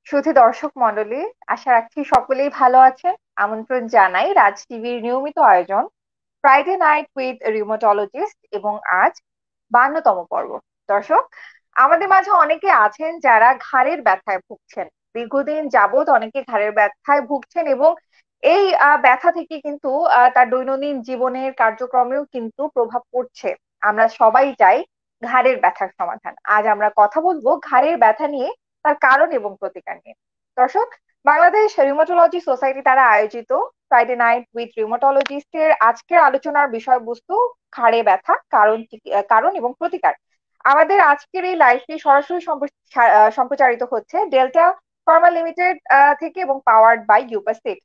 সুধী দর্শক মণ্ডলী, আশা রাখছি সকলেই ভালো আছেন। আমন্ত্রণ জানাই রাজ টিভির নিয়মিত আয়োজন ফ্রাইডে নাইট উইথ রিউমাটোলজিস্ট এবং আজ 52তম পর্ব। দর্শক, আমাদের মাঝে অনেকে আছেন যারা ঘাড়ের ব্যথায় ভুগছেন। দীর্ঘদিন যাবৎ অনেকে ঘাড়ের ব্যথায় ভুগছেন এবং এই ব্যথা থেকে কিন্তু তার দৈনন্দিন জীবনের কার্যক্রমেও কিন্তু প্রভাব পড়ছে। আমরা সবাই চাই ঘাড়ের ব্যথার সমাধান। আজ আমরা কথা বলবো ঘাড়ের ব্যথা নিয়ে, তার কারণ এবং প্রতিকার নিয়ে। দর্শক, বাংলাদেশ রিউমাটোলজি সোসাইটি তারা আয়োজিত ফ্রাইডে নাইট উইথ রিউমাটোলজিস্টের আজকের আলোচনার বিষয়বস্তু ঘাড়ে ব্যথা, কারণ এবং প্রতিকার। আমাদের আজকের এই লাইভটি সরাসরি সম্প্রচারিত হচ্ছে ডেল্টা ফার্মা লিমিটেড থেকে এবং পাওয়ার্ড বাই ইউপাসিট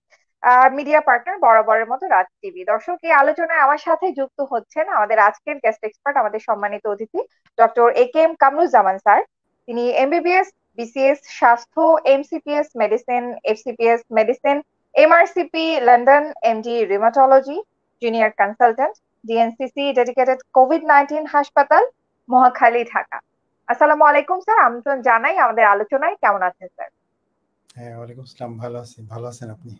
মিডিয়া পার্টনার বরাবরের মতো রাজ টিভি। দর্শক, এই আলোচনায় আমার সাথে যুক্ত হচ্ছেন আমাদের আজকের গেস্ট এক্সপার্ট, আমাদের সম্মানিত অতিথি ডক্টর AK কামরুজ্জামান স্যার। তিনি MBBS, BCS স্বাস্থ্য, MCPS medicine, FCPS medicine, MRCP London, MD rheumatology, junior consultant, DNCC dedicated COVID-19 হাসপাতাল, মহাখালী, ঢাকা। আসসালামু আলাইকুম স্যার, আমন্ত্রণ জানাই আমাদের আলোচনায়। কেমন আছেন স্যার? হ্যাঁ, ওয়ালাইকুম আসসালাম। ভালো আছি। ভালো আছেন আপনি?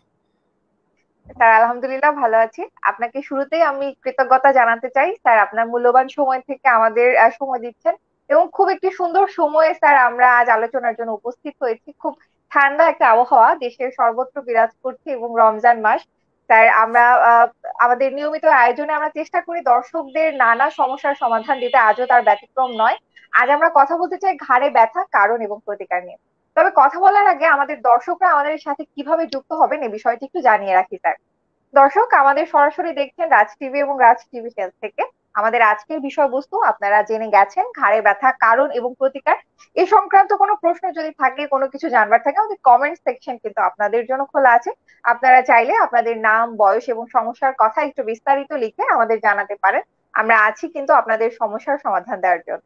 স্যার আলহামদুলিল্লাহ ভালো আছি। আপনাকে শুরুতেই আমি কৃতজ্ঞতা জানাতে চাই স্যার, আপনার মূল্যবান সময় থেকে আমাদের সময় দিচ্ছেন এবং খুব একটি সুন্দর সময়ে স্যার আমরা আজ আলোচনার জন্য উপস্থিত হয়েছি। খুব ঠান্ডা একটা আবহাওয়া দেশের সর্বত্র বিরাজ করছে এবং রমজান মাস। স্যার আমরা আমাদের নিয়মিত আয়োজনে আমরা চেষ্টা করি দর্শকদের নানা সমস্যার সমাধান দিতে, আজও তার ব্যতিক্রম নয়। আজ আমরা কথা বলতে চাই ঘাড়ে ব্যথা, কারণ এবং প্রতিকার নিয়ে। তবে কথা বলার আগে আমাদের দর্শকরা আমাদের সাথে কিভাবে যুক্ত হবেন এই বিষয়টি একটু জানিয়ে রাখি স্যার। দর্শক, আমাদের সরাসরি দেখছেন রাজ টিভি এবং রাজ টিভি হেলথ থেকে। আমাদের আজকের বিষয়বস্তু আপনারা জেনে গেছেন, ঘাড়ে ব্যথা, কারণ এবং প্রতিকার। এই সংক্রান্ত কোনো প্রশ্ন যদি থাকে, কোনো কিছু জানবার থাকে, আমাদের কমেন্ট সেকশন কিন্তু আপনাদের জন্য খোলা আছে। আপনারা চাইলে আপনাদের নাম, বয়স এবং সমস্যার কথা একটু বিস্তারিত লিখে আমাদের জানাতে পারেন। আমরা আছি কিন্তু আপনাদের সমস্যার সমাধান দেওয়ার জন্য।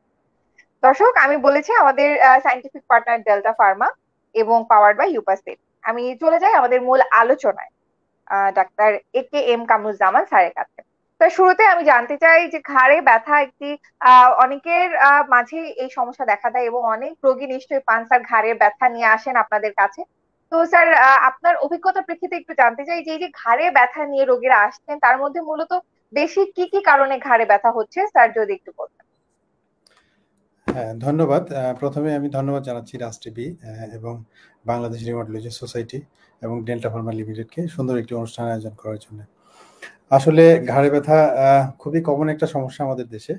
দর্শক, আমি বলেছি আমাদের সাইন্টিফিক পার্টনার ডেল্টা ফার্মা এবং পাওয়ার্ড বাই ইউপাসিট। আমি চলে যাই আমাদের মূল আলোচনায়, ডাক্তার AK কামরুজ্জামান স্যারের কাছে। তো শুরুতে আমি জানতে চাই যে ঘাড়ে ব্যথা একটি অনেকের মাঝে এই সমস্যা দেখা দেয় এবং অনেক রোগী নিশ্চয়ই পান স্যার ঘাড়ের ব্যথা নিয়ে আসেন আপনাদের কাছে। তো স্যার, আপনার অভিজ্ঞতার প্রেক্ষিতে একটু জানতে চাই যে এই যে ঘাড়ে ব্যথা নিয়ে রোগীরা আসছেন, তার মধ্যে মূলত বেশি কি কি কারণে ঘাড়ে ব্যথা হচ্ছে স্যার, যদি একটু বলতেন। হ্যাঁ, ধন্যবাদ। প্রথমে আমি ধন্যবাদ জানাচ্ছি রাজ টিভি এবং বাংলাদেশ রিউমাটোলজি সোসাইটি এবং ডেল্টা ফার্মা লিমিটেডকে সুন্দর একটি অনুষ্ঠান আয়োজন করার জন্য। আসলে ঘাড়ে ব্যথা খুবই কমন একটা সমস্যা আমাদের দেশে,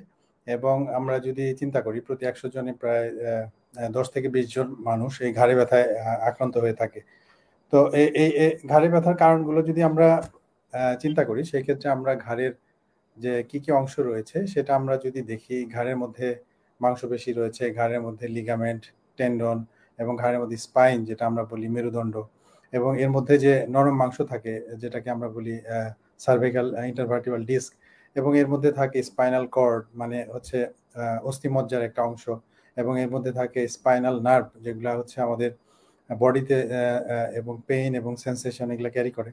এবং আমরা যদি চিন্তা করি প্রতি 100 জনে প্রায় 10 থেকে 20 জন মানুষ এই ঘাড়ে ব্যথায় আক্রান্ত হয়ে থাকে। তো এই ঘাড়ে ব্যথার কারণগুলো যদি আমরা চিন্তা করি, সেই ক্ষেত্রে আমরা ঘাড়ের যে কি কি অংশ রয়েছে সেটা আমরা যদি দেখি, ঘাড়ের মধ্যে মাংসপেশি রয়েছে, ঘাড়ের মধ্যে লিগামেন্ট, টেন্ডন, এবং ঘাড়ের মধ্যে স্পাইন যেটা আমরা বলি মেরুদণ্ড, এবং এর মধ্যে যে নরম মাংস থাকে যেটাকে আমরা বলি সার্ভিক্যাল ইন্টারভার্টিব্রাল ডিস্ক, এবং এর মধ্যে থাকে স্পাইনাল কর্ড মানে হচ্ছে অস্থিমজ্জার একটা অংশ, এবং এর মধ্যে থাকে স্পাইনাল নার্ভ যেগুলো হচ্ছে আমাদের বডিতে এবং পেইন এবং সেন্সেশন এগুলো ক্যারি করে।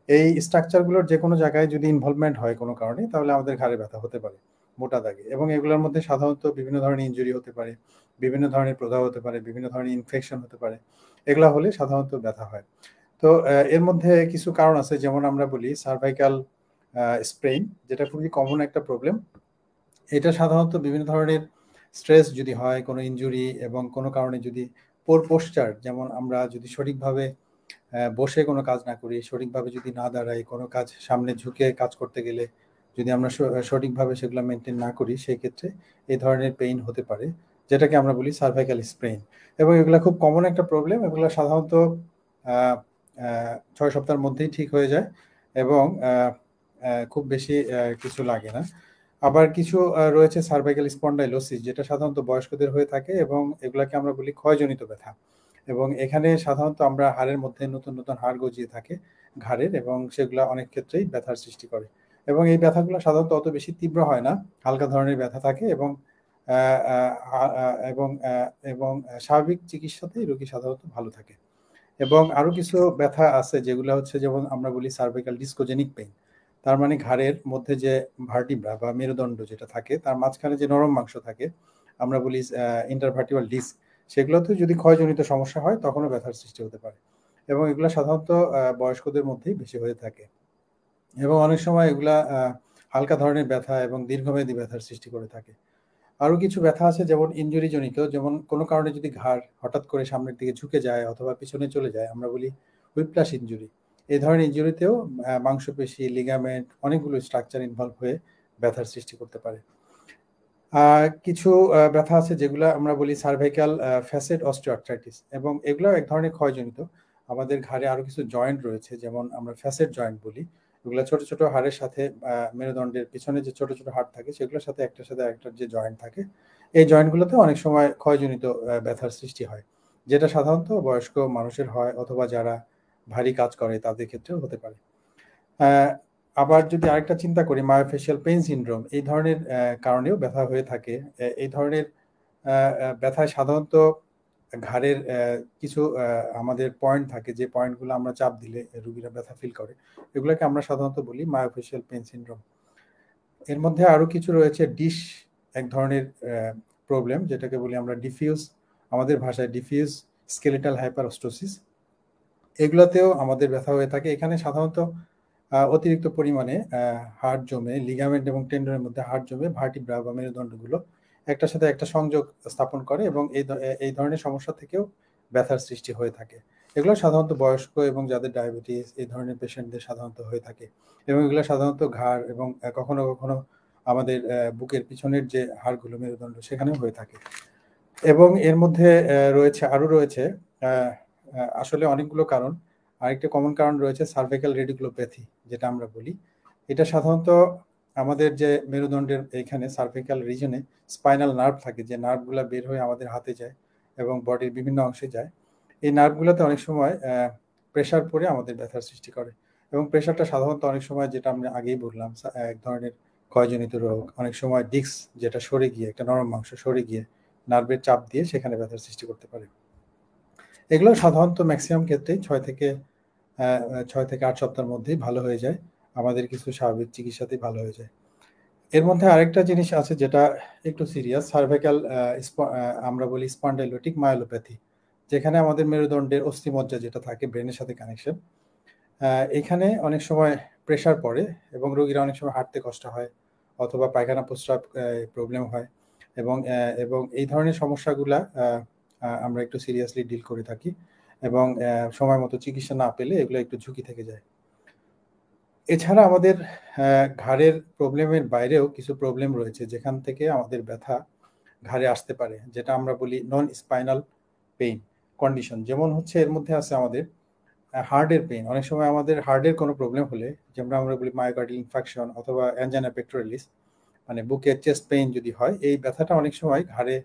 এই স্ট্রাকচারগুলোর যে কোনো জায়গায় যদি ইনভলভমেন্ট হয় কোনো কারণে, তাহলে আমাদের ঘাড়ে ব্যথা হতে পারে মোটা দাগে। এবং এগুলোর মধ্যে সাধারণত বিভিন্ন ধরনের ইনজুরি হতে পারে, বিভিন্ন ধরনের প্রদাহ হতে পারে, বিভিন্ন ধরনের ইনফেকশন হতে পারে। এগুলো হলে সাধারণত ব্যথা হয়। তো এর মধ্যে কিছু কারণ আছে, যেমন আমরা বলি সার্ভাইকাল স্প্রেইন, যেটা খুবই কমন একটা প্রবলেম। এটা সাধারণত বিভিন্ন ধরনের স্ট্রেস যদি হয়, কোনো ইনজুরি, এবং কোনো কারণে যদি পোর পোস্টার, যেমন আমরা যদি সঠিকভাবে বসে কোনো কাজ না করি, সঠিকভাবে যদি না দাঁড়াই, কোনো কাজ সামনে ঝুঁকে কাজ করতে গেলে যদি আমরা সঠিকভাবে সেগুলো মেনটেন না করি, সেই ক্ষেত্রে এই ধরনের পেইন হতে পারে, যেটাকে আমরা বলি সার্ভাইকাল স্প্রেইন। এবং এগুলো খুব কমন একটা প্রবলেম। এগুলো সাধারণত 6 সপ্তাহের মধ্যেই ঠিক হয়ে যায়, এবং খুব বেশি কিছু লাগে না। আবার কিছু রয়েছে সার্ভাইকাল স্পন্ডাইলোসিস, যেটা সাধারণত বয়স্কদের হয়ে থাকে, এবং এগুলাকে আমরা বলি ক্ষয়জনিত ব্যথা। এবং এখানে সাধারণত আমরা হাড়ের মধ্যে নতুন নতুন হাড় গজিয়ে থাকে ঘাড়ের, এবং সেগুলো অনেক ক্ষেত্রেই ব্যথার সৃষ্টি করে। এবং এই ব্যথাগুলো সাধারণত অত বেশি তীব্র হয় না, হালকা ধরনের ব্যথা থাকে, এবং আহ, আহ, আহ, এবং আহ, এবং স্বাভাবিক চিকিৎসাতেই রোগী সাধারণত ভালো থাকে। এবং আরো কিছু ব্যথা আছে যেগুলো হচ্ছে, যেমন আমরা বলি সার্ভাইকাল ডিসকোজেনিক পেইন। তার মানে ঘাড়ের মধ্যে যে ভার্টিব্রা বা মেরুদণ্ড যেটা থাকে, তার মাঝখানে যে নরম মাংস থাকে, আমরা বলি ইন্টারভার্টিব্রাল ডিস্ক, সেগুলোতে যদি ক্ষয়জনিত সমস্যা হয় তখনও ব্যথার সৃষ্টি হতে পারে, এবং এগুলো সাধারণত বয়স্কদের মধ্যেই বেশি হয়ে থাকে, এবং অনেক সময় এগুলা হালকা ধরনের ব্যথা এবং দীর্ঘমেয়াদী ব্যথার সৃষ্টি করে থাকে। আরো কিছু ব্যথা আছে যেমন ইনজুরি জনিত, যেমন কোনো কারণে যদি ঘাড় হঠাৎ করে সামনের দিকে ঝুঁকে যায় অথবা পিছনে চলে যায়, আমরা বলি হুইপ্লাস ইনজুরি। এই ধরনের ইনজুরিতেও মাংসপেশি, লিগামেন্ট, অনেকগুলো স্ট্রাকচার ইনভলভ হয়ে ব্যথার সৃষ্টি করতে পারে। কিছু ব্যথা আছে যেগুলো আমরা বলি সার্ভাইকাল ফ্যাসেট অস্টিওআর্থ্রাইটিস, এবং এগুলো এক ধরনের ক্ষয়জনিত। আমাদের ঘাড়ে আরো কিছু জয়েন্ট রয়েছে, যেমন আমরা ফ্যাসেট জয়েন্ট বলি। এগুলো ছোট ছোট হাড়ের সাথে মেরুদণ্ডের পিছনে যে ছোট ছোট হাড় থাকে সেগুলোর সাথে একটার সাথে একটার যে জয়েন্ট থাকে, এই জয়েন্টগুলোতে অনেক সময় ক্ষয়জনিত ব্যথার সৃষ্টি হয়, যেটা সাধারণত বয়স্ক মানুষের হয় অথবা যারা ভারী কাজ করে তাদের ক্ষেত্রেও হতে পারে। আবার যদি আরেকটা চিন্তা করি, মায়োফেশিয়াল পেইন সিনড্রোম, এই ধরনের কারণেও ব্যথা হয়ে থাকে। এই ধরনের ব্যথায় সাধারণত ঘাড়ের কিছু আমাদের পয়েন্ট থাকে, যে পয়েন্টগুলো আমরা চাপ দিলে রোগীরা ব্যথা ফিল করে, এগুলোকে আমরা সাধারণত বলি মায়োফেশিয়াল পেইন সিনড্রোম। এর মধ্যে আরো কিছু রয়েছে ডিশ, এক ধরনের প্রবলেম যেটাকে বলি আমরা ডিফিউজ, আমাদের ভাষায় ডিফিউজ স্কেলেটাল হাইপারস্টোসিস। এগুলোতেও আমাদের ব্যথা হয়ে থাকে। এখানে সাধারণত অতিরিক্ত পরিমাণে হাড় জমে, লিগামেন্ট এবং টেন্ডনের মধ্যে হাড় জমে ভার্টিব্রা বা মেরুদণ্ডগুলো একটার সাথে একটা সংযোগ স্থাপন করে, এবং এই ধরনের সমস্যা থেকেও ব্যথার সৃষ্টি হয়ে থাকে। এগুলো সাধারণত বয়স্ক এবং যাদের ডায়াবেটিস, এই ধরনের পেশেন্টদের সাধারণত হয়ে থাকে, এবং এগুলো সাধারণত ঘাড় এবং কখনো কখনো আমাদের বুকের পিছনের যে হাড়গুলো, মেরুদণ্ড, সেখানেও হয়ে থাকে। এবং এর মধ্যে রয়েছে আসলে অনেকগুলো কারণ। আরেকটা কমন কারণ রয়েছে সার্ভাইকাল রেডিকুলোপ্যাথি, যেটা আমরা বলি। এটা সাধারণত আমাদের যে মেরুদণ্ডের এইখানে সার্ভাইকাল রিজনে স্পাইনাল নার্ভ থাকে, যে নার্ভগুলো বের হয়ে আমাদের হাতে যায় এবং বডির বিভিন্ন অংশে যায়। এই নার্ভগুলোতে অনেক সময় প্রেশার পড়ে আমাদের ব্যথার সৃষ্টি করে, এবং প্রেশারটা সাধারণত অনেক সময়, যেটা আমরা আগেই বললাম, এক ধরনের ক্ষয়জনিত রোগ। অনেক সময় ডিস্ক, যেটা সরে গিয়ে, একটা নরম মাংস সরে গিয়ে নার্ভের চাপ দিয়ে সেখানে ব্যথার সৃষ্টি করতে পারে। এগুলো সাধারণত ম্যাক্সিমাম ক্ষেত্রেই 6 থেকে 8 সপ্তাহের মধ্যেই ভালো হয়ে যায়, আমাদের কিছু স্বাভাবিক চিকিৎসাতেই ভালো হয়ে যায়। এর মধ্যে আরেকটা জিনিস আছে যেটা একটু সিরিয়াস, সার্ভাইকাল আমরা বলি স্পন্ডাইলোটিক মায়োলোপ্যাথি, যেখানে আমাদের মেরুদণ্ডের অস্থিমজ্জা যেটা থাকে ব্রেনের সাথে কানেকশন, এখানে অনেক সময় প্রেশার পড়ে এবং রোগীরা অনেক সময় হাঁটতে কষ্ট হয় অথবা পায়খানা প্রস্রাব প্রবলেম হয়, এবং এই ধরনের সমস্যাগুলা আমরা একটু সিরিয়াসলি ডিল করে থাকি, এবং সময় মতো চিকিৎসা না পেলে এগুলো একটু ঝুঁকি থেকে যায়। এছাড়া আমাদের ঘাড়ের প্রবলেমের বাইরেও কিছু প্রবলেম রয়েছে যেখান থেকে আমাদের ব্যথা ঘাড়ে আসতে পারে, যেটা আমরা বলি নন স্পাইনাল পেইন কন্ডিশন। যেমন হচ্ছে এর মধ্যে আছে আমাদের হার্টের পেইন। অনেক সময় আমাদের হার্টের কোনো প্রবলেম হলে, যেমন আমরা বলি মায়োকার্ডিয়াল ইনফাকশন অথবা অ্যাঞ্জাইনা পেক্টোরালিস, মানে বুকের চেস্ট পেইন যদি হয়, এই ব্যথাটা অনেক সময় ঘাড়ে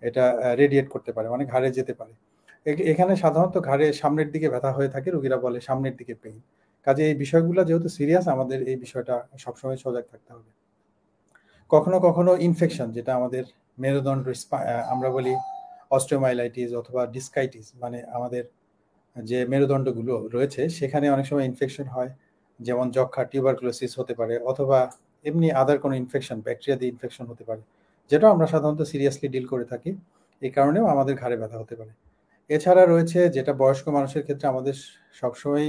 এটা রেডিয়েট করতে পারে, মানে ঘাড়ে যেতে পারে। এখানে সাধারণত ঘাড়ে সামনের দিকে ব্যথা হয়ে থাকে, রোগীরা বলে সামনের দিকে পেইন। কাজে এই বিষয়গুলো যেহেতু সিরিয়াস, আমাদের এই বিষয়টা সবসময় সজাগ থাকতে হবে। কখনো কখনো ইনফেকশন, যেটা আমাদের মেরুদণ্ড, আমরা বলি অস্টিওমাইলাইটিস অথবা ডিসকাইটিস, মানে আমাদের যে মেরুদণ্ডগুলো রয়েছে সেখানে অনেক সময় ইনফেকশন হয়, যেমন যক্ষা, টিউবারকুলোসিস হতে পারে, অথবা এমনি আদার কোনো ইনফেকশন, ব্যাকটেরিয়া দিয়ে ইনফেকশন হতে পারে, যেটা আমরা সাধারণত সিরিয়াসলি ডিল করে থাকি। এই কারণেও আমাদের ঘাড়ে ব্যথা হতে পারে। এছাড়া রয়েছে, যেটা বয়স্ক মানুষের ক্ষেত্রে আমাদের সবসময়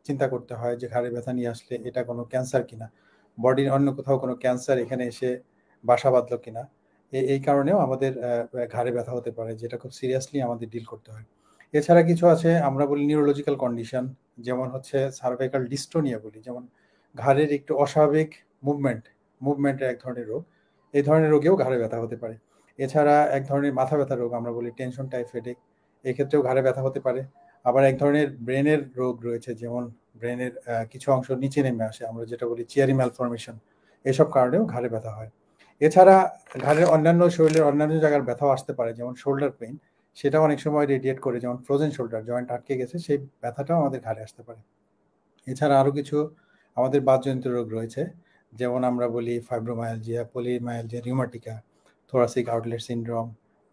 চিন্তা করতে হয়, যে ঘাড়ে ব্যথা নিয়ে আসলে এটা কোনো ক্যান্সার কিনা, বডির অন্য কোথাও কোনো ক্যান্সার এখানে এসে বাসা বাঁধলো কিনা। এই কারণেও আমাদের ঘাড়ে ব্যথা হতে পারে, যেটা খুব সিরিয়াসলি আমাদের ডিল করতে হয়। এছাড়া কিছু আছে আমরা বলি নিউরোলজিক্যাল কন্ডিশন, যেমন হচ্ছে সার্ভাইকাল ডিস্টোনিয়া বলি, যেমন ঘাড়ের একটু অস্বাভাবিক মুভমেন্টের এক ধরনের রোগ। এই ধরনের রোগেও ঘাড়ে ব্যথা হতে পারে। এছাড়া এক ধরনের মাথা ব্যথা রোগ, আমরা বলি টেনশন টাইপ হেডেক, এক্ষেত্রেও ঘাড়ে ব্যথা হতে পারে। আবার এক ধরনের ব্রেনের রোগ রয়েছে, যেমন ব্রেনের কিছু অংশ নিচে নেমে আসে, আমরা যেটা বলি চিয়ারি ম্যালফরমেশন, এসব কারণেও ঘাড়ে ব্যথা হয়। এছাড়া ঘাড়ের অন্যান্য, শরীরের অন্যান্য জায়গার ব্যথাও আসতে পারে, যেমন শোল্ডার পেইন, সেটাও অনেক সময় রেডিয়েট করে, যেমন ফ্রোজেন শোল্ডার, জয়েন্ট আটকে গেছে, সেই ব্যথাটাও আমাদের ঘাড়ে আসতে পারে। এছাড়া আরও কিছু আমাদের বাতজনিত রোগ রয়েছে, যেমন আমরা বলি fibromyalgia, polymyalgia, rheumatica, thoracic outlet syndrome.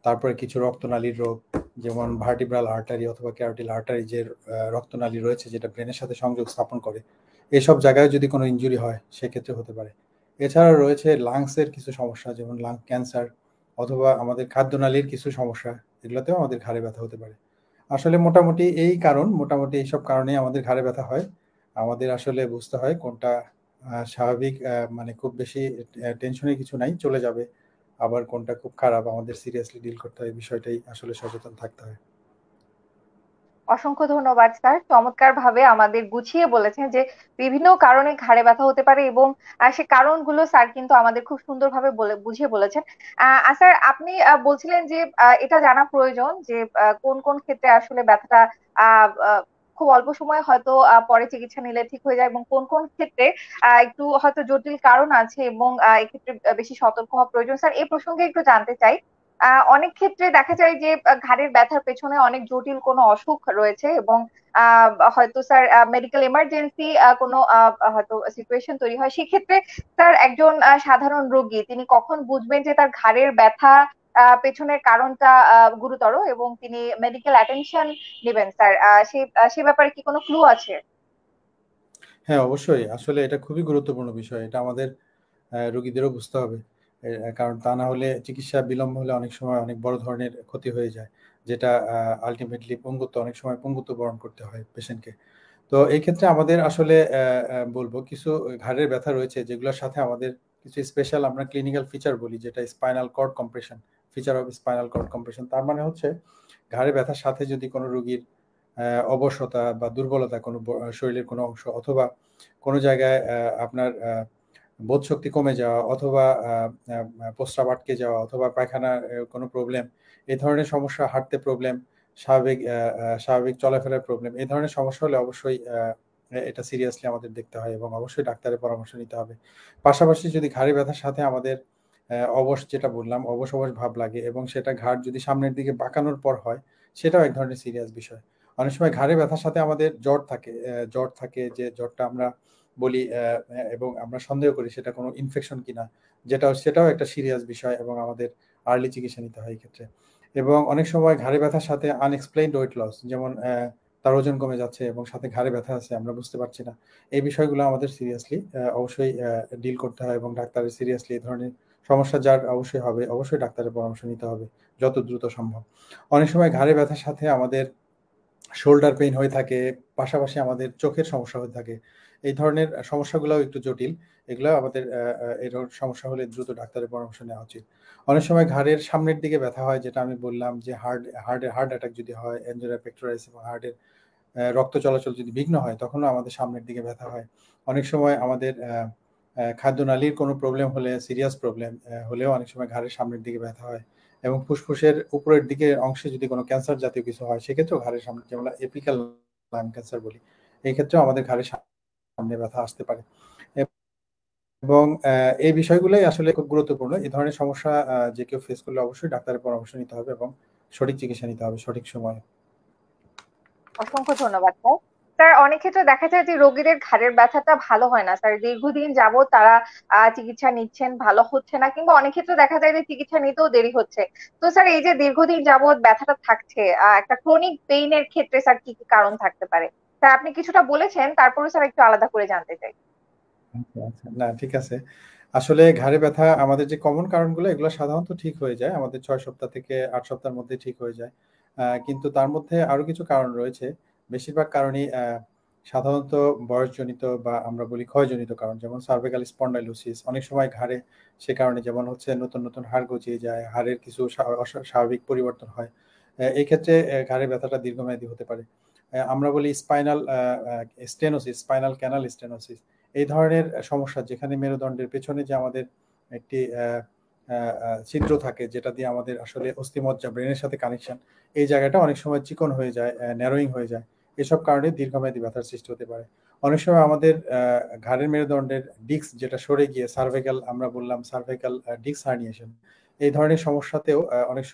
তারপরে কিছু রক্তনালীর রোগ, যেমন ভার্টিব্রাল আর্টারি অথবা ক্যারোটিড আর্টারি, যে রক্তনালী রয়েছে যেটা ব্রেনের সাথে সংযোগ স্থাপন করে, এইসব জায়গায় যদি কোনো ইনজুরি হয় সেক্ষেত্রে হতে পারে। এছাড়া রয়েছে লাংসের কিছু সমস্যা, যেমন লাং ক্যান্সার, অথবা আমাদের খাদ্যনালীর কিছু সমস্যা, এগুলোতেও আমাদের ঘাড়ে ব্যথা হতে পারে। আসলে মোটামুটি এইসব কারণে আমাদের ঘাড়ে ব্যথা হয়। আমাদের আসলে বুঝতে হয় কোনটা স্বাভাবিক, মানে খুব বেশি টেনশনের কিছু নাই, চলে যাবে, আবার কোনটা খুব খারাপ, আমাদের সিরিয়াসলি ডিল করতে হয়, বিষয়টাই আসলে সচেতন থাকতে হয়। অসংখ্য ধন্যবাদ স্যার, চমৎকার ভাবে আমাদের গুছিয়ে বলেছেন যে বিভিন্ন কারণে ঘাড়ে ব্যথা হতে পারে, এবং সে কারণগুলো স্যার কিন্তু আমাদের খুব সুন্দরভাবে বুঝিয়ে বলেছেন। স্যার, আপনি বলছিলেন যে এটা জানা প্রয়োজন যে কোন কোন ক্ষেত্রে আসলে ব্যথাটা আহ আহ, খুব অল্প সময় হয়তো পরে চিকিৎসা নিলে ঠিক হয়ে যায়, এবং কোন কোন ক্ষেত্রে একটু হয়তো জটিল কারণ আছে, এবং এক্ষেত্রে বেশি সতর্ক হওয়া প্রয়োজন। স্যার, এই প্রসঙ্গে একটু জানতে চাই, অনেক ক্ষেত্রে দেখা যায় যে ঘাড়ের ব্যথার পেছনে অনেক জটিল কোনো অসুখ রয়েছে, এবং হয়তো স্যার মেডিকেল এমার্জেন্সি কোনো হয়তো সিচুয়েশন তৈরি হয়, সেক্ষেত্রে স্যার একজন সাধারণ রোগী তিনি কখন বুঝবেন যে তার ঘাড়ের ব্যথা পেছনের কারণটা গুরুতর, এবং তিনি মেডিকেল অ্যাটেনশন নেবেন স্যার? সে ব্যাপারে কি কোনো ক্লু আছে? হ্যাঁ, অবশ্যই। আসলে এটা খুবই গুরুত্বপূর্ণ বিষয়। এটা আমাদের রোগীদেরও বুঝতে হবে। কারণ তা না হলে, চিকিৎসা বিলম্ব হলে অনেক সময় অনেক বড় ধরনের ক্ষতি হয়ে যায়। যেটা আল্টিমেটলি অনেক সময় পঙ্গুত্ব বরণ করতে হয় পেশেন্টকে। তো এই ক্ষেত্রে আমাদের আসলে বলব, কিছু ঘাড়ের ব্যথা রয়েছে যেগুলোর সাথে আমাদের কিছু স্পেশাল আমরা ক্লিনিক্যাল ফিচার বলি, যেটা spinal cord compression, feature of spinal cord compression. তার মানে হচ্ছে, ঘাড়ের ব্যথার সাথে যদি কোনো রোগীর অবশতা বা দুর্বলতা, কোনো শরীরের কোনো অংশ, অথবা কোনো জায়গায় আপনার বোধ শক্তি কমে যাওয়া, অথবা প্রস্রাব আটকে যাওয়া, অথবা পায়খানার কোনো প্রবলেম, এই ধরনের সমস্যা, হাঁটতে প্রবলেম, স্বাভাবিক চলাফেরার প্রবলেম, এই ধরনের সমস্যা হলে অবশ্যই এটা সিরিয়াসলি আমাদের দেখতে হয়, এবং অবশ্যই ডাক্তারের পরামর্শ নিতে হবে। পাশাপাশি যদি ঘাড়ে ব্যথার সাথে আমাদের অবশ, যেটা বললাম, অবশ অবশ ভাব লাগে, এবং সেটা ঘাড় যদি সামনের দিকে বাঁকানোর পর হয়, সেটাও এক ধরনের সিরিয়াস বিষয়। অনেক সময় ঘাড়ে ব্যথার সাথে আমাদের জ্বর থাকে, যে জ্বরটা আমরা বলি, এবং আমরা সন্দেহ করি সেটা কোনো ইনফেকশন কিনা, সেটাও একটা সিরিয়াস বিষয়, এবং আমাদের আর্লি চিকিৎসা নিতে হয় এই ক্ষেত্রে। এবং অনেক সময় ঘাড়ে ব্যথার সাথে আনএক্সপ্লেইনড ওয়েট লস, যেমন তার ওজন কমে যাচ্ছে এবং সাথে ঘাড়ে ব্যথা আছে, আমরা বুঝতে পারছি না, এই বিষয়গুলো আমাদের সিরিয়াসলি অবশ্যই ডিল করতে হয়, এবং ডাক্তারের সিরিয়াসলি এই ধরনের সমস্যা যার অবশ্যই হবে, অবশ্যই ডাক্তারের পরামর্শ নিতে হবে যত দ্রুত সম্ভব। অনেক সময় ঘাড়ে ব্যথার সাথে আমাদের শোল্ডার পেইন হয়ে থাকে, পাশাপাশি আমাদের চোখের সমস্যা হয়ে থাকে। এই ধরনের সমস্যাগুলোও একটু জটিল। এগুলো আমাদের এই ধরনের সমস্যা হলে দ্রুত ডাক্তারের পরামর্শ নেওয়া উচিত। অনেক সময় ঘাড়ের সামনের দিকে ব্যথা হয়, যেটা আমি বললাম যে হার্ট অ্যাটাক যদি হয়, এনজিওরা পেক্টোরাইস, এবং হার্টের রক্ত চলাচল যদি বিঘ্ন হয়, তখনও আমাদের সামনের দিকে ব্যথা হয়। অনেক সময় আমাদের খাদ্যনালীর কোনো প্রবলেম হলে, সিরিয়াস প্রবলেম হলেও অনেক সময় ঘাড়ের সামনের দিকে ব্যথা হয়। এবং ফুসফুসের উপরের দিকে অংশে যদি কোনো ক্যান্সার জাতীয় কিছু হয়, সেক্ষেত্রেও ঘাড়ের সামনে, যেমন এপিক্যাল লাং ক্যান্সার বলি, এই ক্ষেত্রেও আমাদের ঘাড়ের সামনে ব্যথা আসতে পারে। এবং এই বিষয়গুলোই আসলে খুব গুরুত্বপূর্ণ। এই ধরনের সমস্যা যে কেউ ফেস করলে অবশ্যই ডাক্তারের পরামর্শ নিতে হবে, এবং সঠিক চিকিৎসা নিতে হবে সঠিক সময়ে। অসংখ্য ধন্যবাদ স্যার। স্যার, অনেক ক্ষেত্রে দেখা যায় যে রোগীদের ঘাড়ের ব্যথাটা ভালো হয় না স্যার, দীর্ঘদিন যাবত তারা চিকিৎসা নিচ্ছেন, ভালো হচ্ছে না, কিংবা অনেক ক্ষেত্রে দেখা যায় যে চিকিৎসা নিতেও দেরি হচ্ছে। তো স্যার, এই যে দীর্ঘদিন যাবত ব্যথাটা থাকছে, একটা ক্রনিক পেইনের ক্ষেত্রে স্যার কি কি কারণ থাকতে পারে? স্যার, আপনি কিছুটা বলেছেন, তারপরে স্যার একটু আলাদা করে জানতে চাই। আচ্ছা, আচ্ছা। না, ঠিক আছে। আসলে ঘাড়ে ব্যথা আমাদের যে কমন কারণগুলো, এগুলো সাধারণত ঠিক হয়ে যায় আমাদের ৬ সপ্তাহ থেকে ৮ সপ্তাহের মধ্যে ঠিক হয়ে যায়। কিন্তু তার মধ্যে আরো কিছু কারণ রয়েছে। বেশিরভাগ কারণই সাধারণত বয়সজনিত, বা আমরা বলি ক্ষয়জনিত কারণ, যেমন সার্ভিক্যাল স্পন্ডাইলোসিস। অনেক সময় ঘাড়ে সে কারণে, যেমন হচ্ছে নতুন নতুন হাড় গজিয়ে যায়, হাড়ের কিছু স্বাভাবিক পরিবর্তন হয়। এই ক্ষেত্রে ঘাড়ে ব্যথাটা দীর্ঘমেয়াদী হতে পারে। আমরা বলি spinal stenosis, spinal canal stenosis. এই ধরনের সমস্যা, যেখানে মেরুদণ্ডের পেছনে যে আমাদের একটি ছিদ্র থাকে, যেটা দিয়ে আমাদের আসলে অস্থিমজ্জা, ব্রেনের সাথে কানেকশন, এই জায়গাটা অনেক সময় চিকন হয়ে যায়, ন্যারোয়িং হয়ে যায়। এসব কারণে দীর্ঘমেয়াদী ব্যথার সৃষ্টি হতে পারে। অনেক সময় আমাদের ঘাড়ের মেরুদণ্ডের ডিস্ক যেটা সরে গিয়ে সার্ভাইকাল, আমরা বললাম সার্ভাইকাল ডিস্ক হার্নিয়েশন, এই ধরনের সমস্যাতেও অনেক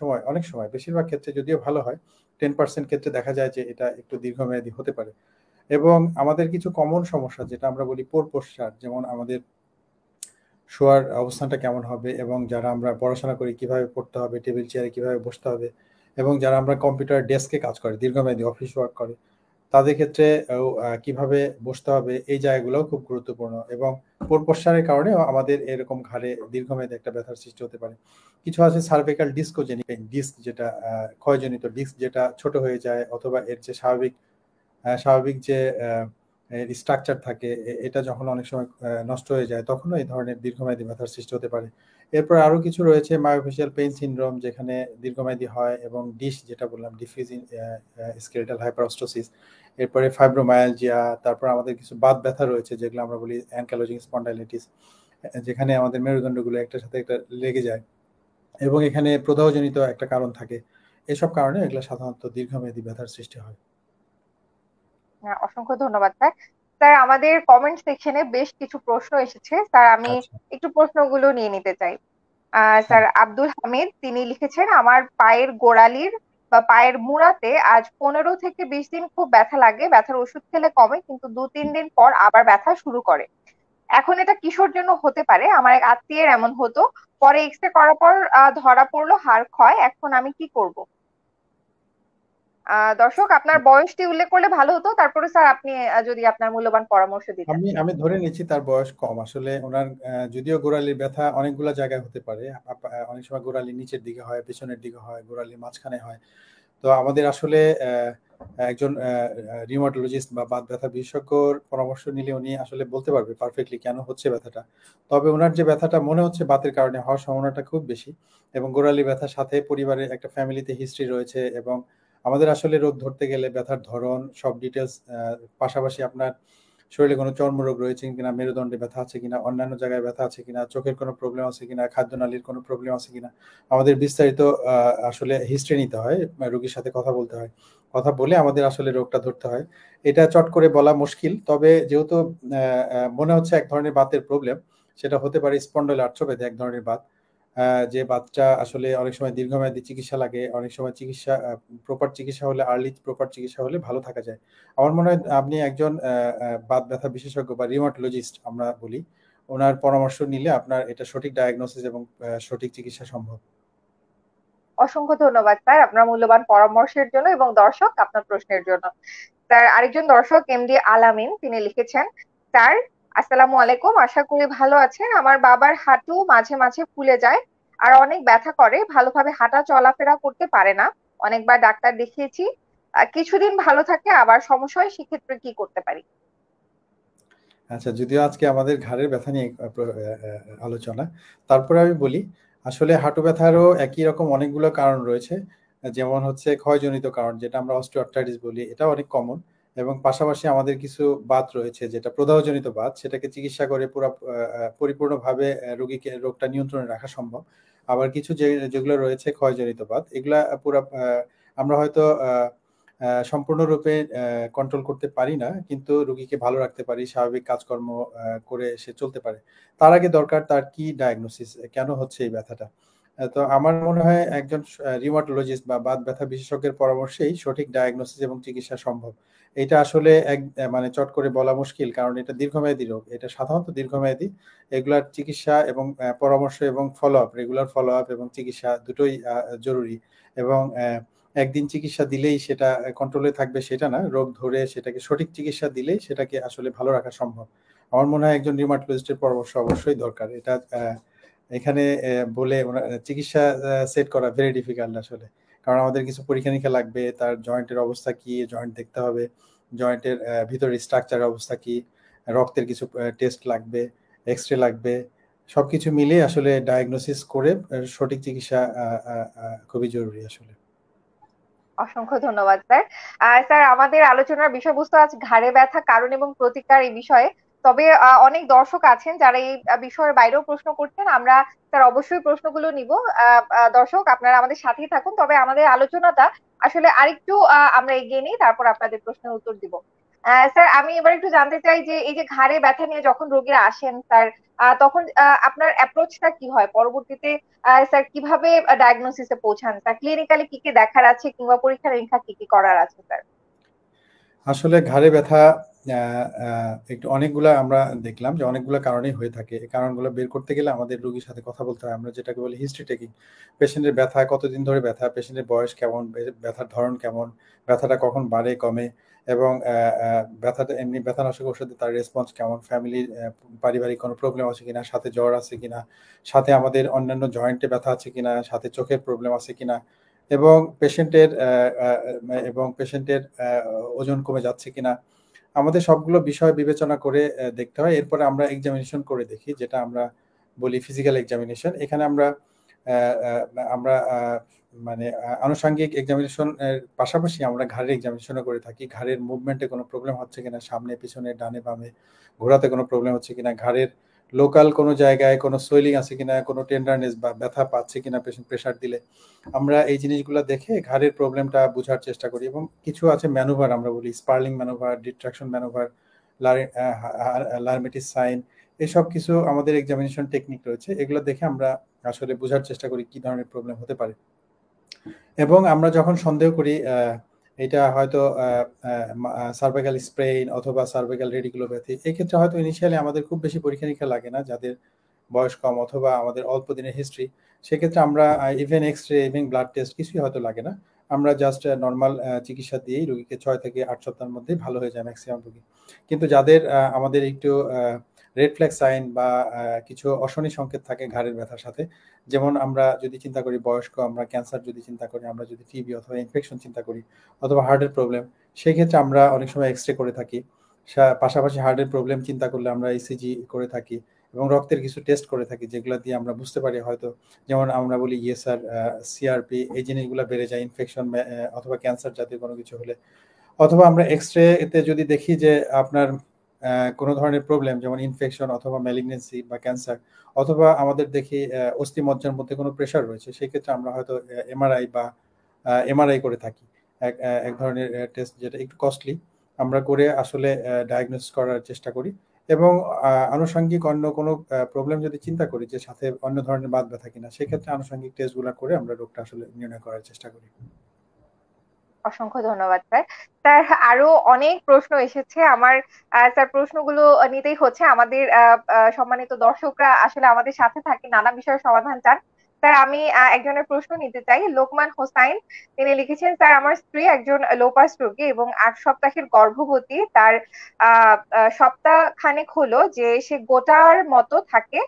সময় বেশিরভাগ ক্ষেত্রে যদিও ভালো হয়, 10% ক্ষেত্রে দেখা যায় যে এটা একটু দীর্ঘমেয়াদী হতে পারে। এবং আমাদের কিছু কমন সমস্যা, যেটা আমরা বলি পোর পোশ্চার, যেমন আমাদের শোয়ার অবস্থানটা কেমন হবে, এবং যারা আমরা পড়াশোনা করি কিভাবে পড়তে হবে, টেবিল চেয়ারে কিভাবে বসতে হবে, এবং যারা আমরা কম্পিউটার ডেস্কে কাজ করে, দীর্ঘমেয়াদী অফিস ওয়ার্ক করে, তাদের ক্ষেত্রে কিভাবে বসতে হবে এই জায়গাগুলোও খুব গুরুত্বপূর্ণ। এবং প্রসারের কারণে আমাদের এরকম ঘাড়ে দীর্ঘমেয়াদী একটা ব্যথার সৃষ্টি হতে পারে। কিছু আছে সার্ভিক্যাল ডিস্কোজেনিক ডিস্ক, যেটা ক্ষয়জনিত ডিস্ক, যেটা ছোট হয়ে যায়, অথবা এর যে স্বাভাবিক যে স্ট্রাকচার থাকে এটা যখন অনেক সময় নষ্ট হয়ে যায়, তখনও এই ধরনের দীর্ঘমেয়াদী ব্যথার সৃষ্টি হতে পারে। এরপর আরো কিছু রয়েছে মায়োফেশিয়াল পেইন সিনড্রোম, যেখানে দীর্ঘমেয়াদী হয়, এবং ডিশ যেটা বললাম ডিফিউজ স্কেলেটাল হাইপারস্টোসিস, এরপরে ফাইব্রোমায়ালজিয়া, তারপর আমাদের কিছু বাত ব্যথা রয়েছে যেগুলো আমরা বলি অ্যানকাইলোজিং স্পন্ডাইলিটিস, যেখানে আমাদের মেরুদণ্ডগুলো একটার সাথে একটা লেগে যায় এবং এখানে প্রদাহজনিত একটা কারণ থাকে। এসব কারণে এগুলো সাধারণত দীর্ঘমেয়াদী ব্যথার সৃষ্টি হয়। হ্যাঁ, অসংখ্য ধন্যবাদ স্যার। স্যার, আমাদের কমেন্ট সেকশনে বেশ কিছু প্রশ্ন এসেছে, স্যার আমি আচ্ছা। একটু প্রশ্নগুলো নিয়ে নিতে চাই। হ্যাঁ। স্যার আব্দুল হামিদ তিনি লিখেছেন, আমার পায়ের গোড়ালির বা পায়ের মুড়াতে আজ 15 থেকে 20 দিন খুব ব্যথা লাগে, ব্যথার ওষুধ খেলে কমে কিন্তু 2-3 দিন পর আবার ব্যথা শুরু করে। এখন এটা কিসের জন্য হতে পারে? আমার এক আত্মীয়ের এমন হতো, পরে এক্সরে করার পর ধরা পড়লো হাড় ক্ষয়। এখন আমি কি করব? দর্শক, আপনার বয়সটি উল্লেখ করলে ভালো হতো, তারপরে স্যার আপনি যদি আপনার মূল্যবান পরামর্শ দিতেন। আমি আমি ধরে নিচ্ছি তার বয়স কম। আসলে ওনার যদিও গোড়ালির ব্যথা অনেকগুলো জায়গায় হতে পারে, অনেক সময় গোড়ালির নিচের দিকে হয়, পেছনের দিকে হয়, গোড়ালির মাঝখানে হয়। তো আমাদের আসলে একজন রিউমাটোলজিস্ট বা বাত ব্যথা বিশেষজ্ঞর পরামর্শ নিলে উনি আসলে বলতে পারবে পারফেক্টলি কেন হচ্ছে ব্যথাটা। তবে ওনার যে ব্যথাটা মনে হচ্ছে বাতের কারণে হওয়ার সম্ভাবনাটা খুব বেশি, এবং গোড়ালি ব্যথার সাথে পরিবারের একটা ফ্যামিলিতে হিস্ট্রি রয়েছে। এবং আমাদের আসলে রোগ ধরতে গেলে ব্যথার ধরন সব ডিটেলস, পাশাপাশি আপনার শরীরে কোনো চর্মরোগ রয়েছে কিনা, মেরুদণ্ডে ব্যথা আছে কিনা, অন্যান্য জায়গায় ব্যথা আছে কিনা, চোখের কোনো প্রবলেম আছে কিনা, খাদ্যনালীর কোনো প্রবলেম আছে কিনা, আমাদের বিস্তারিত আসলে হিস্ট্রি নিতে হয়, রোগীর সাথে কথা বলতে হয়। কথা বলে আমাদের আসলে রোগটা ধরতে হয়। এটা চট করে বলা মুশকিল। তবে যেহেতু মনে হচ্ছে এক ধরনের বাতের প্রবলেম, সেটা হতে পারে স্পন্ডলার্থ্রোপ্যাথি, এক ধরনের বাত। যে বাতটা আসলে অনেক সময় দীর্ঘমেয়াদী চিকিৎসা লাগে, অনেক সময় চিকিৎসা প্রপার চিকিৎসা হলে, আর্লি প্রপার চিকিৎসা হলে ভালো থাকা যায়। আমার মনে হয় আপনি একজন বাত ব্যথা বিশেষজ্ঞ বা রিউমাটোলজিস্ট আমরা বলি, ওনার পরামর্শ নিলে আপনার এটা সঠিক ডায়াগনোসিস এবং সঠিক চিকিৎসা সম্ভব। অসংখ্য ধন্যবাদ স্যার আপনার মূল্যবান পরামর্শের জন্য এবং দর্শক আপনার প্রশ্নের জন্য। স্যার, আরেকজন দর্শক এমডি আলামিন তিনি লিখেছেন, স্যার আসসালামু আলাইকুম, আশা করি ভালো আছেন। আমার বাবার হাঁটু মাঝে মাঝে ফুলে যায় আর অনেক ব্যথা করে, ভালোভাবে হাঁটা চলাফেরা করতে পারে না। অনেকবার ডাক্তার দেখিয়েছি, কিছুদিন ভালো থাকে আবার সমস্যা হয়, সেক্ষেত্রে কি করতে পারি? আচ্ছা, যদিও আজকে আমাদের ঘাড়ের ব্যথা নিয়ে আলোচনা, তারপরে আমি বলি আসলে হাঁটু ব্যথারও একই রকম অনেকগুলো কারণ রয়েছে। যেমন হচ্ছে ক্ষয়জনিত কারণ, যেটা আমরা অস্টিওআর্থ্রাইটিস বলি, এটা অনেক কমন। এবং পাশাপাশি আমাদের কিছু বাত রয়েছে যেটা প্রদাহজনিত বাত, সেটাকে চিকিৎসা করে পরিপূর্ণভাবে রোগীকে রোগটা নিয়ন্ত্রণে রাখা সম্ভব। আবার কিছু যেগুলো রয়েছে ক্ষয়জনিত বাত, এগুলা পুরো আমরা হয়তো সম্পূর্ণরূপে কন্ট্রোল করতে পারি না, কিন্তু রোগীকে ভালো রাখতে পারি, স্বাভাবিক কাজকর্ম করে সে চলতে পারে। তার আগে দরকার তার কি ডায়াগনোসিস, কেন হচ্ছে এই ব্যথাটা। তো আমার মনে হয় একজন রিউমাটোলজিস্ট বা বাত ব্যথা বিশেষজ্ঞের পরামর্শেই সঠিক ডায়াগনোসিস এবং চিকিৎসা সম্ভব। এটা আসলে মানে চট করে বলা মুশকিল, কারণ এটা দীর্ঘমেয়াদী রোগ, এটা সাধারণত দীর্ঘমেয়াদী। এগুলার চিকিৎসা এবং পরামর্শ এবং follow up, regular follow up এবং চিকিৎসা দুটোই জরুরি। এবং একদিন চিকিৎসা দিলেই সেটা কন্ট্রোলে থাকবে সেটা না, রোগ ধরে সেটাকে সঠিক চিকিৎসা দিলেই সেটাকে আসলে ভালো রাখা সম্ভব। আমার মনে হয় একজন রিউমাটোলজিস্টের পরামর্শ অবশ্যই দরকার। এটা এখানে বলে চিকিৎসা সেট করা ভেরি ডিফিকাল্ট আসলে, কারণ আমাদের কিছু পরীক্ষা নিরীক্ষা লাগবে, তার জয়েন্টের অবস্থা কি, জয়েন্ট দেখতে হবে, জয়েন্টের ভিতরের স্ট্রাকচারের অবস্থা কি, রক্তের কিছু টেস্ট লাগবে, এক্সরে লাগবে। সবকিছু মিলিয়ে আসলে ডায়াগনোসিস করে সঠিক চিকিৎসা খুবই জরুরি আসলে। অসংখ্য ধন্যবাদ স্যার। স্যার, আমাদের আলোচনার বিষয়বস্তু আজ ঘাড়ে ব্যথা কারণ এবং প্রতিকার এই বিষয়ে। তবে অনেক দর্শক আছেন যারা এই বিষয়ের বাইরেও প্রশ্ন করছেন, আমরা স্যার অবশ্যই প্রশ্নগুলো নিব। দর্শক আপনারা আমাদের সাথেই থাকুন, তবে আমাদের আলোচনাটা আসলে আরেকটু আমরা এগিয়ে নিই, তারপর আপনাদের প্রশ্নের উত্তর দিব। স্যার, আমি এবার একটু জানতে চাই যে এই যে ঘাড়ে ব্যথা নিয়ে যখন রোগীরা আসেন স্যার, তখন আপনার অ্যাপ্রোচটা কি হয় পরবর্তীতে? স্যার কিভাবে ডায়াগনোসিসে পৌঁছান? স্যার ক্লিনিক্যালি কি কি দেখার আছে কিংবা পরীক্ষা নিরীক্ষা কি কি করার আছে স্যার? আসলে ঘাড়ে ব্যথা একটু অনেকগুলা আমরা দেখলাম যে অনেকগুলো কারণেই হয়ে থাকে। এই কারণগুলো বের করতে গেলে আমাদের রোগীর সাথে কথা বলতে হয়, আমরা যেটাকে বলি হিস্ট্রি টেকিং। পেশেন্টের ব্যথা কতদিন ধরে ব্যথা, পেশেন্টের বয়স কেমন, ব্যথার ধরন কেমন, ব্যথাটা কখন বাড়ে কমে, এবং ব্যথাটা এমনি ব্যথানাশক ওষুধে তার রেসপন্স কেমন, ফ্যামিলির পারিবারিক কোনো প্রবলেম আছে কিনা, সাথে জ্বর আছে কিনা, সাথে আমাদের অন্যান্য জয়েন্টে ব্যথা আছে কিনা, সাথে চোখের প্রবলেম আছে কিনা, এবং পেশেন্টের ওজন কমে যাচ্ছে কিনা, আমাদের সবগুলো বিষয় বিবেচনা করে দেখতে হয়। এরপরে আমরা এক্সামিনেশন করে দেখি, যেটা আমরা বলি ফিজিক্যাল এক্সামিনেশন। এখানে আমরা আমরা মানে আনুষঙ্গিক এক্সামিনেশন এর পাশাপাশি আমরা ঘাড়ের এক্সামিনেশনও করে থাকি। ঘাড়ের মুভমেন্টে কোনো প্রবলেম হচ্ছে কিনা, সামনে পিছনে ডানে বামে ঘোরাতে কোনো প্রবলেম হচ্ছে কিনা, ঘাড়ের লোকাল কোনো জায়গায় কোনো সোয়েলিং আছে কিনা, কোনো টেন্ডারনেস বা ব্যথা পাচ্ছে কিনা পেশেন্ট প্রেশার দিলে, আমরা এই জিনিসগুলো দেখে ঘাড়ের প্রবলেমটা বোঝার চেষ্টা করি। এবং কিছু আছে ম্যানুভার, আমরা বলি স্পার্লিং ম্যানুভার, ডিট্রাকশন ম্যানুভার, লারমেটিস সাইন, এসব কিছু আমাদের এক্সামিনেশন টেকনিক রয়েছে। এগুলো দেখে আমরা আসলে বোঝার চেষ্টা করি কি ধরনের প্রবলেম হতে পারে। এবং আমরা যখন সন্দেহ করি এটা হয়তো সার্ভাইকাল স্প্রেইন অথবা সার্ভাইকাল রেডিকুলোপ্যাথি, এই ক্ষেত্রে হয়তো ইনিশিয়ালি আমাদের খুব বেশি পরীক্ষা নিরীক্ষা লাগে না, যাদের বয়স কম অথবা আমাদের অল্প দিনের হিস্ট্রি, সেক্ষেত্রে আমরা even x-ray even blood test কিছুই হয়তো লাগে না। আমরা জাস্ট নর্মাল চিকিৎসা দিয়েই রোগীকে 6 থেকে 8 সপ্তাহের মধ্যে ভালো হয়ে যায় ম্যাক্সিমাম রোগী। কিন্তু যাদের আমাদের একটু রেড ফ্ল্যাগ সাইন বা কিছু অশনি সংকেত থাকে ঘাড়ের ব্যথার সাথে, যেমন আমরা যদি চিন্তা করি বয়স্ক, আমরা ক্যান্সার যদি চিন্তা করি, আমরা যদি টিবি অথবা ইনফেকশন চিন্তা করি, অথবা হার্টের প্রবলেম, সেই ক্ষেত্রে আমরা অনেক সময় এক্সরে করে থাকি। পাশাপাশি হার্টের প্রবলেম চিন্তা করলে আমরা ইসিজি করে থাকি এবং রক্তের কিছু টেস্ট করে থাকি, যেগুলো দিয়ে আমরা বুঝতে পারি হয়তো, যেমন আমরা বলি ইএসআর, সিআরপি, এই জিনিসগুলো বেড়ে যায় ইনফেকশন অথবা ক্যান্সার জাতীয় কোনো কিছু হলে। অথবা আমরা এক্সরে এতে যদি দেখি যে আপনার কোনো ধরনের প্রবলেম, যেমন ইনফেকশন অথবা ম্যালিগনেন্সি বা ক্যান্সার, অথবা আমাদের দেখি অস্থিমজ্জার মধ্যে কোনো প্রেশার রয়েছে, সেক্ষেত্রে আমরা হয়তো এমআরআই করে থাকি, এক ধরনের টেস্ট যেটা একটু কস্টলি, আমরা করে আসলে ডায়াগনোস করার চেষ্টা করি। এবং আনুষঙ্গিক অন্য কোনো প্রবলেম যদি চিন্তা করি যে সাথে অন্য ধরনের বাত ব্যথা কিনা, সেক্ষেত্রে আনুষঙ্গিক টেস্টগুলো করে আমরা রোগটা আসলে নির্ণয় করার চেষ্টা করি। অসংখ্য ধন্যবাদ স্যার। স্যার, আরো অনেক প্রশ্ন এসেছে আমার। স্যার, প্রশ্নগুলো নিতেই হচ্ছে। আমাদের সম্মানিত দর্শকরা আসলে আমাদের সাথে থাকে, নানা বিষয়ের সমাধান চান। স্যার, আমি একজনের প্রশ্ন নিতে চাই। লোকমান হোসাইন, তিনি লিখেছেন, স্যার আমার স্ত্রী একজন লোপাস রোগী এবং 8 সপ্তাহের গর্ভবতী। তার সপ্তাহ খানেক হলো যে সে গোটার মতো থাকে,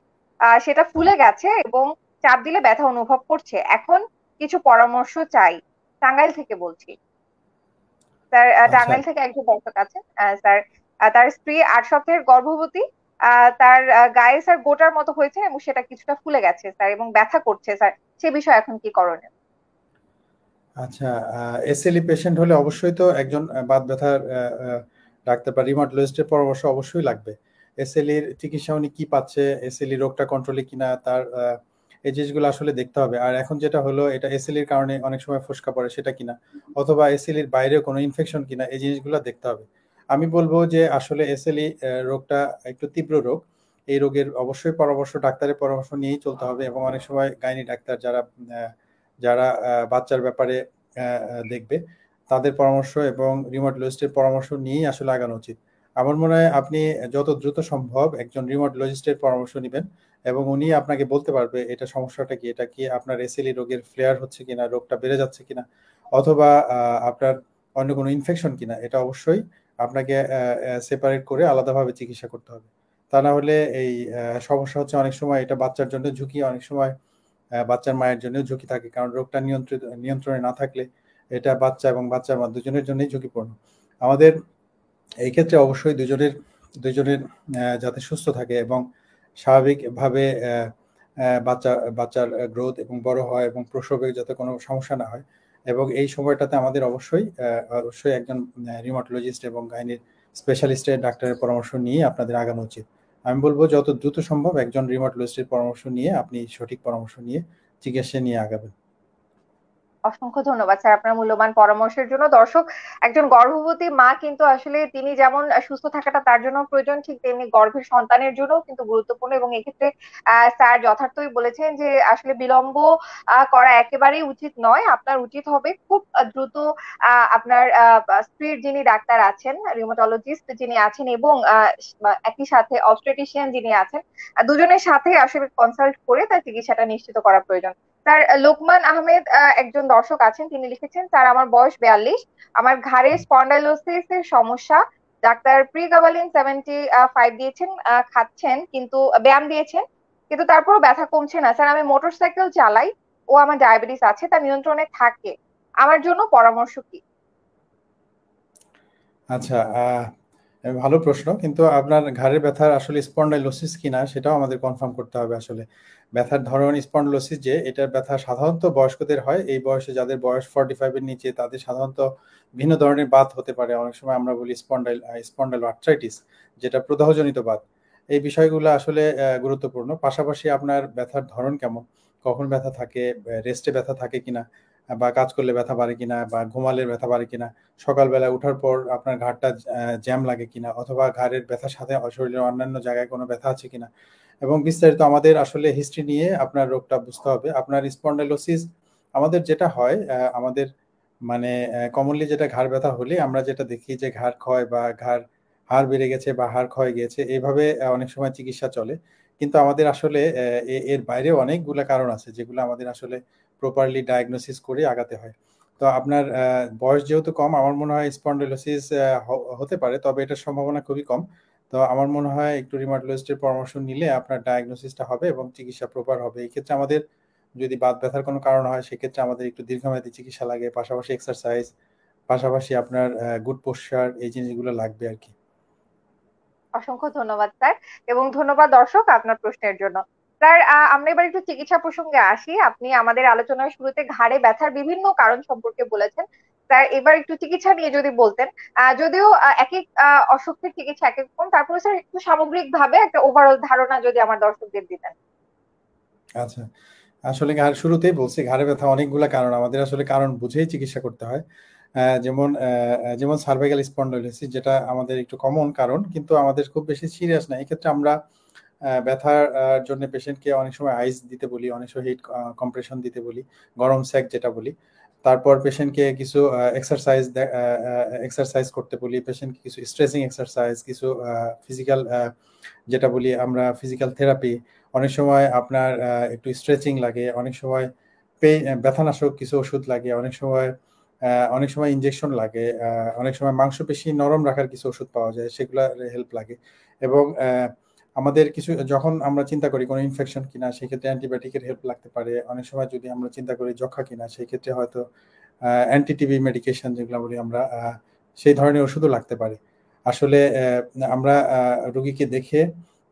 সেটা ফুলে গেছে এবং চাপ দিলে ব্যথা অনুভব করছে। এখন কিছু পরামর্শ চাই। টাঙ্গাইল থেকে বলছি স্যার। আচ্ছা, টাঙ্গাইল থেকে একজন দর্শক আছেন স্যার। তার স্ত্রী 8 সপ্তাহের গর্ভবতী। তার গায়ে স্যার গোটার মতো হয়েছে এবং সেটা কিছুটা ফুলে গেছে স্যার এবং ব্যথা করছে স্যার। সে বিষয়ে এখন কি করণীয়? আচ্ছা, এসএলই পেশেন্ট হলে অবশ্যই তো একজন বাত ব্যথার ডাক্তার বা রিউমাটোলজিস্টের পরামর্শ অবশ্যই লাগবে। এসএলইর চিকিৎসা উনি কি পাচ্ছে, এসএলই রোগটা কন্ট্রোলে কিনা, তার এই জিনিসগুলো আসলে দেখতে হবে। আর এখন যেটা হলো, এটা এসএলইর কারণে অনেক সময় ফোসকা পড়ে সেটা কিনা, অথবা এসএলইর বাইরে কোনো ইনফেকশন কিনা, এই জিনিসগুলো দেখতে হবে। আমি বলবো যে আসলে এসএলই রোগটা একটু তীব্র রোগ। এই রোগের অবশ্যই পরামর্শ, ডাক্তারের পরামর্শ নিয়েই চলতে হবে। এবং অনেক সময় গাইনি ডাক্তার যারা বাচ্চার ব্যাপারে দেখবে, তাদের পরামর্শ এবং রিউমাটোলজিস্টের পরামর্শ নিয়েই আসলে আগানো উচিত। আমার মনে হয় আপনি যত দ্রুত সম্ভব একজন রিউমাটোলজিস্টের পরামর্শ নেবেন, এবং উনি আপনাকে বলতে পারবে এটা সমস্যাটা কি, এটা কি আপনার এসএলই রোগের ফ্লেয়ার হচ্ছে কিনা, রোগটা বেড়ে যাচ্ছে কিনা, অথবা আপনার অন্য কোনো ইনফেকশন কিনা। এটা অবশ্যই আপনাকে সেপারেট করে আলাদাভাবে চিকিৎসা করতে হবে। তা না হলে এই সমস্যা হচ্ছে অনেক সময় এটা বাচ্চার জন্য ঝুঁকি, অনেক সময় বাচ্চার মায়ের জন্য ঝুঁকি থাকে, কারণ রোগটা নিয়ন্ত্রণে না থাকলে এটা বাচ্চা এবং বাচ্চার মা দুজনের জন্যই ঝুঁকিপূর্ণ। আমাদের এই ক্ষেত্রে অবশ্যই দুজনের দুজনের যাতে সুস্থ থাকে এবং স্বাভাবিকভাবে বাচ্চার গ্রোথ এবং বড় হয় এবং প্রসবে যাতে কোনো সমস্যা না হয়, এবং এই সময়টাতে আমাদের অবশ্যই একজন রিউমাটোলজিস্ট এবং গাইনির স্পেশালিস্টের ডাক্তারের পরামর্শ নিয়ে আপনাদের আগানো উচিত। আমি বলবো যত দ্রুত সম্ভব একজন রিউমাটোলজিস্টের পরামর্শ নিয়ে আপনি সঠিক পরামর্শ নিয়ে চিকিৎসা নিয়ে আগাবেন। অসংখ্য ধন্যবাদ স্যার আপনার মূল্যবান পরামর্শের জন্য। দর্শক, একজন গর্ভবতী মা কিন্তু আসলে তিনি যেমন সুস্থ থাকাটা তার জন্য প্রয়োজন, ঠিক তেমনি গর্ভের সন্তানের জন্য কিন্তু গুরুত্বপূর্ণ। এবং এক্ষেত্রে স্যার যথার্থই বলেছেন যে আসলে বিলম্ব করা একেবারেই উচিত নয়। আপনার উচিত হবে খুব দ্রুত আপনার স্ত্রীর যিনি ডাক্তার আছেন, রিউমাটোলজিস্ট যিনি আছেন, এবং একই সাথে অবস্টেট্রিশিয়ান যিনি আছেন, দুজনের সাথে আসলে কনসাল্ট করে তার চিকিৎসাটা নিশ্চিত করা প্রয়োজন। স্যার লোকমান আহমেদ একজন দর্শক আছেন, তিনি লিখেছেন, স্যার আমার বয়স 42, আমার ঘাড়ে স্পন্ডাইলোসিস এর সমস্যা। ডাক্তার প্রিগাবালিন 75 দিয়েছেন, খাচ্ছেন, কিন্তু ব্যায়াম দিয়েছেন, কিন্তু তারপরও ব্যথা কমছে না। স্যার আমি মোটরসাইকেল চালাই ও আমার ডায়াবেটিস আছে, তা নিয়ন্ত্রণে থাকে, আমার জন্য পরামর্শ কি? আচ্ছা, ভালো প্রশ্ন, কিন্তু আপনার ঘাড়ের ব্যথার আসলে স্পন্ডাইলোসিস কিনা সেটাও আমাদের কনফার্ম করতে হবে। আসলে ব্যথার ধরন স্পন্ডাইলোসিস, যে এটার ব্যথা সাধারণত বয়স্কদের হয়, এই বয়সে যাদের বয়স 45-এর নিচে তাদের সাধারণত ভিন্ন ধরনের বাত হতে পারে। অনেক সময় আমরা বলি স্পন্ডাইল আর্থ্রাইটিস, যেটা প্রদাহজনিত বাত। এই বিষয়গুলো আসলে গুরুত্বপূর্ণ। পাশাপাশি আপনার ব্যথার ধরন কেমন, কখন ব্যথা থাকে, রেস্টে ব্যথা থাকে কিনা, বা কাজ করলে ব্যথা বাড়ে কিনা, বা ঘুমালে ব্যথা বাড়ে কিনা, সকালবেলা ওঠার পর আপনার ঘাড়টা জ্যাম লাগে কিনা, অথবা ঘাড়ের ব্যথার সাথে শরীরের অন্যান্য জায়গায় কোনো ব্যথা আছে কিনা, এবং বিস্তারিত আমাদের আসলে হিস্ট্রি নিয়ে আপনার রোগটা বুঝতে হবে। আপনার স্পন্ডাইলোসিস আমাদের যেটা হয়, আমাদের মানে কমনলি যেটা ঘাড় ব্যথা হলে আমরা যেটা দেখি যে ঘাড় ক্ষয় বা হাড় বেড়ে গেছে বা হাড় ক্ষয় গেছে, এইভাবে অনেক সময় চিকিৎসা চলে। কিন্তু আমাদের আসলে এর বাইরে অনেকগুলো কারণ আছে যেগুলো আমাদের আসলে প্রপারলি ডায়াগনোসিস করে আগাতে হয়। তো আপনার বয়স যেহেতু কম, আমার মনে হয় স্পন্ডিলোসিস হতে পারে, তবে এটার সম্ভাবনা খুবই কম। তো আমার মনে হয় একটু রিমাটোলজিস্টের পরামর্শ নিলে আপনার ডায়াগনোসিসটা হবে এবং চিকিৎসা প্রপার হবে। এই ক্ষেত্রে আমাদের যদি বাত ব্যথার কোনো কারণ হয়, সেক্ষেত্রে আমাদের একটু দীর্ঘমেয়াদী চিকিৎসা লাগে, পাশাপাশি এক্সারসাইজ, পাশাপাশি আপনার গুড পোশ্চার, এই জিনিসগুলো লাগবে আর কি। অসংখ্য ধন্যবাদ স্যার, এবং ধন্যবাদ দর্শক আপনার প্রশ্নের জন্য। স্যার আমরা এবার একটু চিকিৎসা প্রসঙ্গে আসি। আপনি আমাদের আলোচনার শুরুতে ঘাড়ে ব্যথার বিভিন্ন কারণ সম্পর্কে বলেছেন। স্যার এবার একটু চিকিৎসা নিয়ে যদি বলতেন। যদিও এক এক অসুখের চিকিৎসা এক এক রকম, তারপরে স্যার একটু সামগ্রিক ভাবে একটা ওভারঅল ধারণা যদি আমার দর্শকদের দিতেন। আচ্ছা, আসলে শুরুতেই বলছি, ঘাড়ে ব্যথা অনেকগুলা কারণ, আমাদের আসলে কারণ বুঝেই চিকিৎসা করতে হয়। যেমন সার্ভাইকাল স্পন্ডাইলোসিস, যেটা আমাদের একটু কমন কারণ, কিন্তু আমাদের খুব বেশি সিরিয়াস না। এক্ষেত্রে আমরা ব্যথার জন্য পেশেন্টকে অনেক সময় আইস দিতে বলি, অনেক সময় হিট কম্প্রেশন দিতে বলি, গরম স্যাক যেটা বলি। তারপর পেশেন্টকে কিছু এক্সারসাইজ করতে বলি, পেশেন্টকে কিছু স্ট্রেচিং এক্সারসাইজ, কিছু ফিজিক্যাল যেটা বলি আমরা ফিজিক্যাল থেরাপি। অনেক সময় আপনার একটু স্ট্রেচিং লাগে, অনেক সময় ব্যথানাশক কিছু ওষুধ লাগে, অনেক সময় ইনজেকশন লাগে, অনেক সময় মাংসপেশি নরম রাখার কিছু ওষুধ পাওয়া যায়, সেগুলোর হেল্প লাগে। এবং আমাদের কিছু যখন আমরা চিন্তা করি কোনো ইনফেকশন কিনা, সেক্ষেত্রে অ্যান্টিবায়োটিকের হেল্প লাগতে পারে। অনেক সময় যদি আমরা চিন্তা করি যক্ষা কিনা, সেই ক্ষেত্রে হয়তো অ্যান্টিটিবি মেডিকেশন যেগুলো বলি আমরা, সেই ধরনের ওষুধও লাগতে পারে। আসলে আমরা রোগীকে দেখে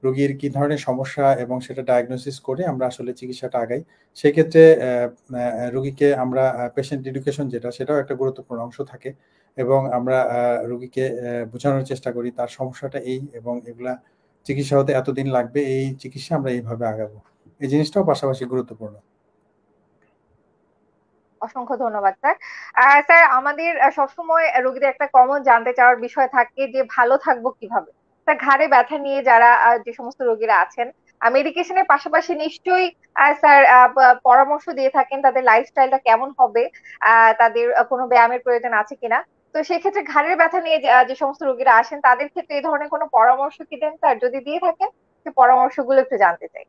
রোগীর কি ধরনের সমস্যা এবং সেটা ডায়াগনোসিস করে আমরা আসলে চিকিৎসাটা আগাই। সেক্ষেত্রে রোগীকে আমরা পেশেন্ট এডুকেশন যেটা, সেটাও একটা গুরুত্বপূর্ণ অংশ থাকে, এবং আমরা রোগীকে বোঝানোর চেষ্টা করি তার সমস্যাটা এই, এবং এগুলা চিকিৎসা হতে এতদিন লাগবে, এই চিকিৎসা আমরা এইভাবে আগাবো। এই জিনিসটাও পাশাপাশি গুরুত্বপূর্ণ। অসংখ্য ধন্যবাদ স্যার। স্যার আমাদের সবসময় রোগীদের একটা কমন জানতে চাওয়ার বিষয় থাকে যে ভালো থাকবো কিভাবে। স্যার ঘাড়ে ব্যথা নিয়ে যারা যে সমস্ত রোগীরা আছেন, মেডিকেশনের পাশাপাশি নিশ্চয়ই স্যার পরামর্শ দিয়ে থাকেন তাদের লাইফস্টাইলটা কেমন হবে, তাদের কোনো ব্যায়ামের প্রয়োজন আছে কিনা। তো সেক্ষেত্রে ঘাড়ের ব্যথা নিয়ে যে সমস্ত রোগীরা আসেন তাদের ক্ষেত্রে এই ধরনের কোনো পরামর্শ কি দেন স্যার? যদি দিয়ে থাকেন সেই পরামর্শগুলো একটু জানতে চাই।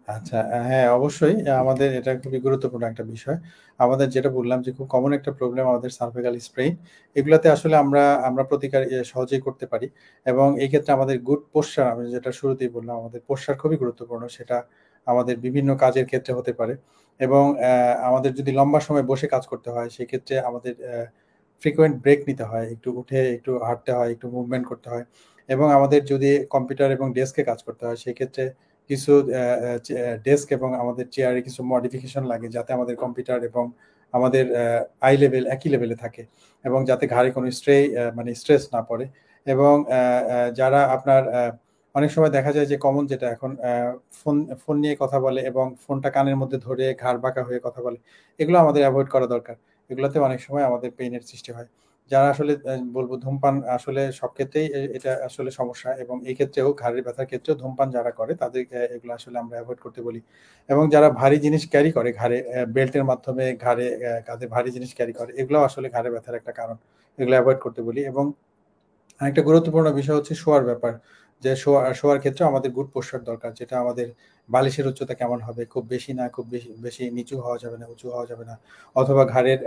আচ্ছা, হ্যাঁ, অবশ্যই। আমাদের এটা খুবই গুরুত্বপূর্ণ একটা বিষয়। আমাদের যেটা বললাম যে খুব কমন একটা প্রবলেম আমাদের সার্ভাইকাল স্প্রেইন। এগুলাতে আসলে আমরা প্রতিকার সহজেই করতে পারি, এবং এই ক্ষেত্রে আমাদের গুড পোশ্চার, আমি যেটা শুরুতেই বললাম, আমাদের পোশ্চার খুবই গুরুত্বপূর্ণ। সেটা আমাদের বিভিন্ন কাজের ক্ষেত্রে হতে পারে, এবং আমাদের যদি লম্বা সময় বসে কাজ করতে হয়, সেক্ষেত্রে আমাদের ফ্রিকোয়েন্ট ব্রেক নিতে হয়, একটু উঠে একটু হাঁটতে হয়, একটু মুভমেন্ট করতে হয়। এবং আমাদের যদি কম্পিউটার এবং ডেস্কে কাজ করতে হয়, সেক্ষেত্রে কিছু ডেস্ক এবং আমাদের চেয়ারে কিছু মডিফিকেশন লাগে, যাতে আমাদের কম্পিউটার এবং আমাদের আই লেভেল একই লেভেলে থাকে, এবং যাতে ঘাড়ে কোনো মানে স্ট্রেস না পড়ে। এবং যারা আপনার অনেক সময় দেখা যায় যে কমন যেটা এখন ফোন ফোন নিয়ে কথা বলে এবং ফোনটা কানের মধ্যে ধরে ঘাড় বাঁকা হয়ে কথা বলে, এগুলো আমাদের অ্যাভয়েড করা দরকার। এগুলোতে অনেক সময় আমাদের পেইনের সৃষ্টি হয়। যারা আসলে বলবো ধূমপান, আসলে সব ক্ষেত্রেই এটা আসলে সমস্যা, এবং এই ক্ষেত্রেও ঘাড়ের ব্যথার ক্ষেত্রেও ধূমপান যারা করে তাদের এগুলো আসলে আমরা অ্যাভয়েড করতে বলি। এবং যারা ভারী জিনিস ক্যারি করে ঘাড়ে, বেল্টের মাধ্যমে ঘাড়ে কাঁধে ভারী জিনিস ক্যারি করে, এগুলো আসলে ঘাড়ে ব্যথার একটা কারণ, এগুলো অ্যাভয়েড করতে বলি। এবং আরেকটা গুরুত্বপূর্ণ বিষয় হচ্ছে শোয়ার ব্যাপার, যে শোয়ার ক্ষেত্রে আমাদের গুড পোস্চার দরকার, যেটা আমাদের বালিশের উচ্চতা কেমন হবে, খুব বেশি না খুব বেশি বেশি নিচু হওয়া যাবে না, উঁচু হওয়া যাবে না, অথবা ঘাড়ের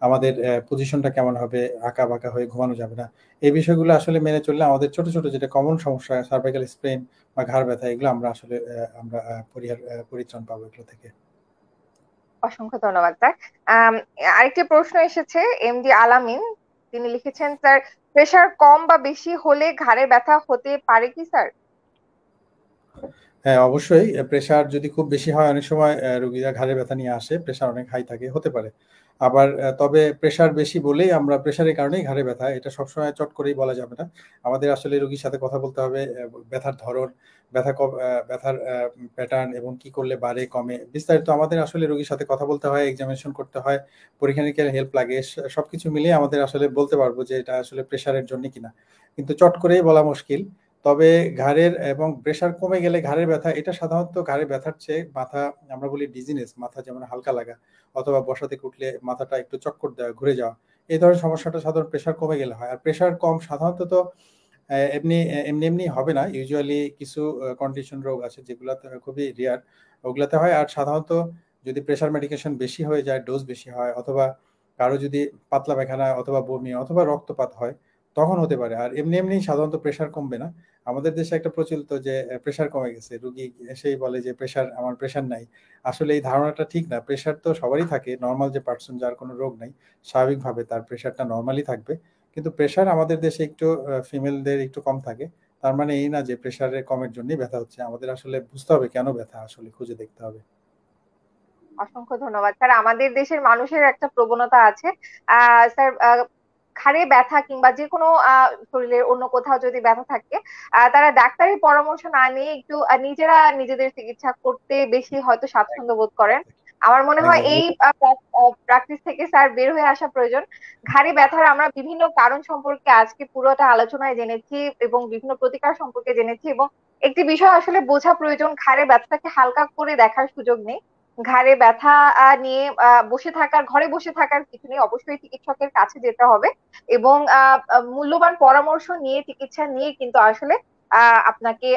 আমাদের পজিশনটা কেমন হবে, আঁকা বাঁকা হয়ে ঘুমানো যাবে না। এই বিষয়গুলো আসলে মেনে চললে আমাদের ছোট ছোট যেটা কমন সমস্যা, সার্ভাইকাল স্প্রেন বা ঘাড় ব্যথা, এগুলো আমরা আসলে আমরা পরিত্রাণ পাবো এগুলো থেকে। অসংখ্য ধন্যবাদ স্যার। আম, আরেকটি প্রশ্ন এসেছে এমডি আলামিন, তিনি লিখেছেন স্যার, প্রেসার কম বা বেশি হলে ঘাড়ে ব্যথা হতে পারে কি স্যার? হ্যাঁ, অবশ্যই। প্রেশার যদি খুব বেশি হয়, অনেক সময় রোগীরা ঘাড়ে ব্যথা নিয়ে আসে, প্রেশার অনেক হাই থাকে, হতে পারে। আবার তবে প্রেশার বেশি বলেই আমরা প্রেশারের কারণেই ঘাড়ে ব্যথা, এটা সবসময় চট করেই বলা যাবে না। আমাদের আসলে রোগীর সাথে কথা বলতে হবে, ব্যথার ধরন, ব্যথার প্যাটার্ন এবং কি করলে বাড়ে কমে বিস্তারিত আমাদের আসলে রোগীর সাথে কথা বলতে হয়, এক্সামিনেশন করতে হয়, পরীক্ষা নিরীক্ষার হেল্প লাগে। সবকিছু মিলিয়ে আমাদের আসলে বলতে পারবো যে এটা আসলে প্রেশারের জন্য কিনা, কিন্তু চট করেই বলা মুশকিল। তবে ঘাড়ের এবং প্রেশার কমে গেলে ঘাড়ের ব্যথা, এটা সাধারণত ঘাড়ের ব্যথার চেয়ে মাথা, আমরা বলি ডিজিনেস, মাথা যেমন হালকা লাগা, অথবা বসা থেকে উঠলে মাথাটা একটু চক্কর দেওয়া, ঘুরে যাওয়া, এই ধরনের সমস্যাটা সাধারণ প্রেশার কমে গেলে হয়। আর প্রেশার কম সাধারণত তো এমনি এমনি এমনি হবে না, ইউজুয়ালি কিছু কন্ডিশন রোগ আছে যেগুলোতে খুবই রেয়ার, ওগুলাতে হয়। আর সাধারণত যদি প্রেশার মেডিকেশন বেশি হয়ে যায়, ডোজ বেশি হয়, অথবা কারো যদি পাতলা পায়খানা অথবা বমি অথবা রক্তপাত হয়, তখন হতে পারে। আর এমনি এমনি সাধারণত প্রেশার কমবে না। আমাদের দেশে একটা প্রচলিত যে প্রেশার কমে গেছে, রুগী এসেই বলে যে প্রেশার, আমার প্রেশার নাই। আসলে এই ধারণাটা ঠিক না। প্রেশার তো সবারই থাকে, নর্মাল যে পার্সন যার কোনো রোগ নাই, স্বাভাবিকভাবে তার প্রেশারটা নর্মালি থাকবে। কিন্তু প্রেশার আমাদের দেশে একটু ফিমেলদের একটু কম থাকে, তার মানে এই না যে প্রেশারে কমের জন্যই ব্যথা হচ্ছে। আমাদের আসলে বুঝতে হবে কেন ব্যথা, আসলে খুঁজে দেখতে হবে। অসংখ্য ধন্যবাদ স্যার। আমাদের দেশের মানুষের একটা প্রবণতা আছে স্যার, ঘাড়ে ব্যথা কিংবা যে কোনো শরীরের অন্য কোথাও যদি ব্যথা থাকে, তারা ডাক্তারি পরামর্শ না নিয়ে একটু নিজেরা নিজেদের চিকিৎসা করতে বেশি হয়তো স্বাচ্ছন্দ্য বোধ করেন। আমার মনে হয় একদম। এই প্র্যাকটিস থেকে স্যার বের হয়ে আসা প্রয়োজন। ঘাড়ে ব্যথার আমরা বিভিন্ন কারণ সম্পর্কে আজকে পুরোটা আলোচনায় জেনেছি এবং বিভিন্ন প্রতিকার সম্পর্কে জেনেছি, এবং একটি বিষয় আসলে বোঝা প্রয়োজন, ঘাড়ে ব্যথাটাকে হালকা করে দেখার সুযোগ নেই। ঘাড়ে ব্যথা নিয়ে বসে থাকার, ঘরে বসে থাকার কিছু নেই, অবশ্যই চিকিৎসকের কাছে যেতে হবে এবং মূল্যবান পরামর্শ নিয়ে চিকিৎসা নিয়ে কিন্তু আসলে আপনাকে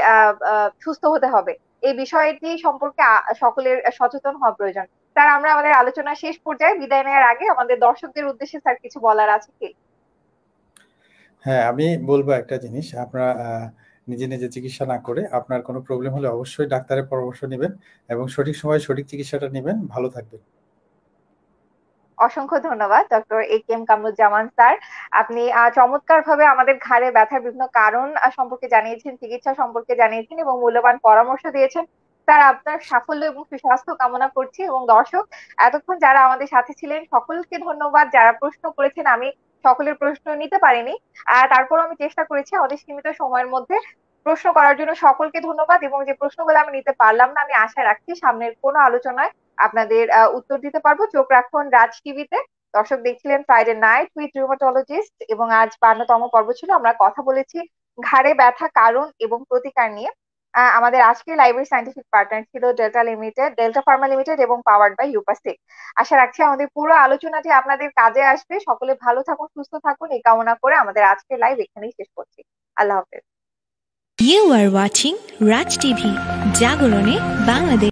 সুস্থ হতে হবে। এই বিষয়টি সম্পর্কে সকলের সচেতন হওয়া প্রয়োজন। স্যার, আমরা আমাদের আলোচনা শেষ পর্যায়ে বিদায় নেওয়ার আগে আমাদের দর্শকদের উদ্দেশ্যে স্যার কিছু বলার আছে কি? হ্যাঁ, আমি বলবো একটা জিনিস, আপনারা নিজে নিজে চিকিৎসা না করে আপনার কোনো প্রবলেম হলে অবশ্যই ডাক্তারের পরামর্শ নেবেন এবং সঠিক সময়ে সঠিক চিকিৎসাটা নেবেন। ভালো থাকবেন। অসংখ্য ধন্যবাদ doctor A K M Kamruzzaman sir. আপনি চমৎকার ভাবে আমাদের ঘাড়ে ব্যথার বিভিন্ন কারণ সম্পর্কে জানিয়েছেন, চিকিৎসা সম্পর্কে জানিয়েছেন এবং মূল্যবান পরামর্শ দিয়েছেন। স্যার, আপনার সাফল্য এবং সুস্বাস্থ্য কামনা করছি। এবং দর্শক, এতক্ষণ যারা আমাদের সাথে ছিলেন সকলকে ধন্যবাদ। যারা প্রশ্ন করেছেন, আমি সকলের প্রশ্ন নিতে পারিনি, তারপর আমি চেষ্টা করেছি আমাদের সীমিত সময়ের মধ্যে প্রশ্ন করার জন্য। সকলকে ধন্যবাদ, এবং যে প্রশ্নগুলো আমি নিতে পারলাম না, আমি আশা রাখছি সামনের কোনো আলোচনায় আপনাদের উত্তর দিতে পারবো। চোখ রাখুন রাজ টিভিতে। দর্শক, দেখছিলেন ফ্রাইডে নাইট উইথ রিউমাটোলজিস্ট, এবং আজ 52তম পর্ব ছিল। আমরা কথা বলেছি ঘাড়ে ব্যথা কারণ এবং প্রতিকার নিয়ে। আমাদের আজকের লাইব্রেরি সায়েন্টিফিক পার্টনার ছিল delta limited, delta Pharma limited এবং পাওয়ার্ড বাই ইউপাসিক। আশা রাখছি আমাদের পুরো আলোচনাটি আপনাদের কাজে আসবে। সকলে ভালো থাকুন, সুস্থ থাকুন, এই কামনা করে আমাদের আজকের লাইভ এখানেই শেষ করছি। আল্লাহ হাফেজ। You are watching Raj TV, জাগরণে বাংলাদেশ।